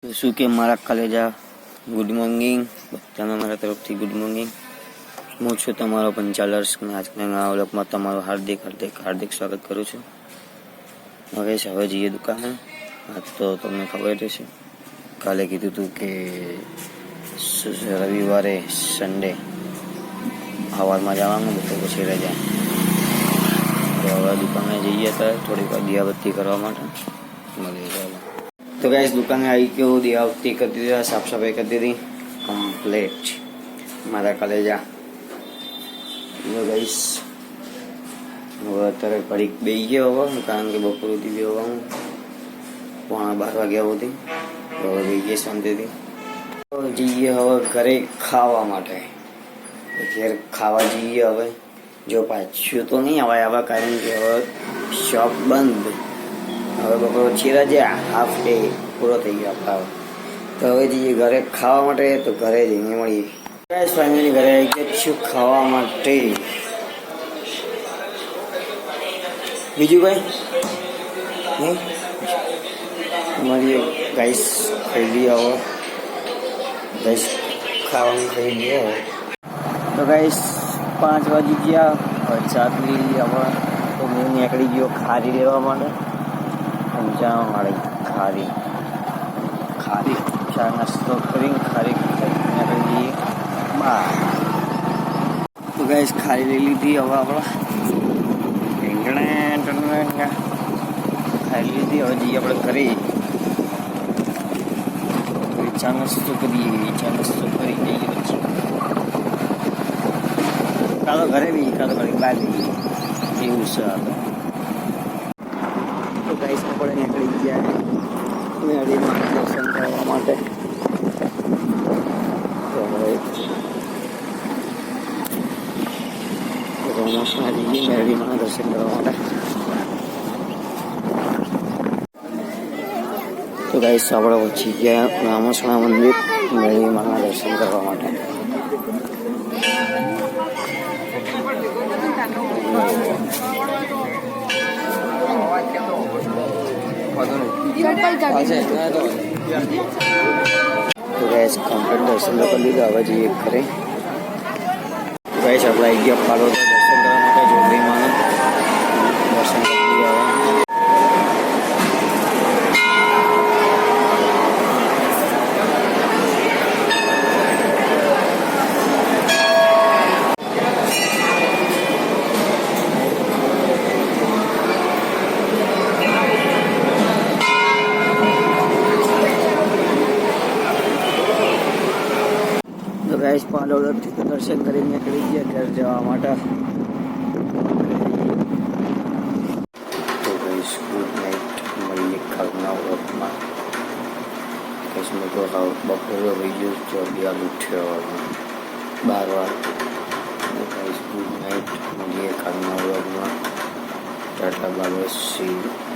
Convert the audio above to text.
શું કે મારા કલેજા ગુડ મોર્નિંગ બધાને મારા તરફથી ગુડ મોર્નિંગ. હું છું તમારો પંચાલર્સ અને આજના નવા વ્લોગમાં તમારું હાર્દિક સ્વાગત કરું છું. હવે જઈએ દુકાને. આજ તો તમને ખબર રહેશે, કાલે કીધું હતું કે રવિવારે સન્ડે સવારમાં જવાનું, બપોર પછી રજા. તો હવે દુકાને જઈએ તો થોડીક વાર દિયાબત્તી કરવા માટે મળી જાય. તો ગાઈસ દુકાને આવી ગયો, દિયાબત્તી કરી દીધા, સાફ સફાઈ કરી દીધી કમ્પ્લીટ. મારા કલેજા ગાઈસ હવે અત્યારે ઘડીક બેસી ગયો હવે, કારણ કે બપોર સુધી બેસવાનું 11:15 વાગ્યા સુધી. હવે બેસી ગયા શાંતિથી. જઈએ હવે ઘરે ખાવા માટે. ઘેર ખાવા જઈએ હવે. જો પાછું તો નહીં આવે કારણ કે હવે શોપ બંધ. હવે બપોર પછી રજા, હાફ ડે પૂરો થઈ ગયો આપણા. તો હવે જઈએ ઘરે ખાવા માટે. તો ઘરે જઈને મળીએ. ગાઈસ ફાઇનલી ઘરે આવી ગયા છું ખાવા માટે. બીજું કઈ મળીએ ગાઈસ. ખાઈ લઈએ હવે. ગાઈસ ખાવાનું ખાઈ લઈએ હવે. તો ગાઈસ 5 વાગી ગયા. હવે ચા પી લઈએ હવે. તો હું નીકળી ગયો ખારી લેવા માટે. પંચાણું વાળી ખારી ચા નાસ્તો કરીને ખારી નીકળી જઈએ બહાર. તો ગાઈસ ખારી લઈ લીધી હવે આપણે. ખાઈ લીધી. હવે જઈએ આપણે ઘરે. ચા નાસ્તો કરીએ. ચા નાસ્તો કરી જઈએ પછી કાં તો ઘરે બી કાં તો ઘરે બહાર જઈએ, એવું છે. તો ગાઈસ આપણે નીકળી ગયા મેળીમાં દર્શન કરવા માટે. તો હવે રમસમાં જઈએ મેળીમાં દર્શન કરવા માટે. તો ગાઈસ આપણે પહોંચી ગયા રામસણા મંદિર મેળીમાં દર્શન કરવા માટે. તો ગાઈસ કમ્પ્લીટ દર્શન કરી લીધા. હવે જઈએ ઘરે. ગાઈસ આપણે આવી ગયા પાલોદ દર્શન કરવા માટે. જોગણીમાં દર્શન કરી લીધા. ગાઈસ પાલોડથી તો દર્શન કરીને નીકળી ગયા ઘર જવા માટે. તો ગાઈસ ગુડ નાઇટ. મળીએ કાલના વ્લોગમાં. ગાઈસ મેં તો બપોરે વહી ગયો ચોડિયા ઉઠ્યો 12 વાગે. Guys good night. મળીએ કાલના વ્લોગમાં. Tata bye bye. C you.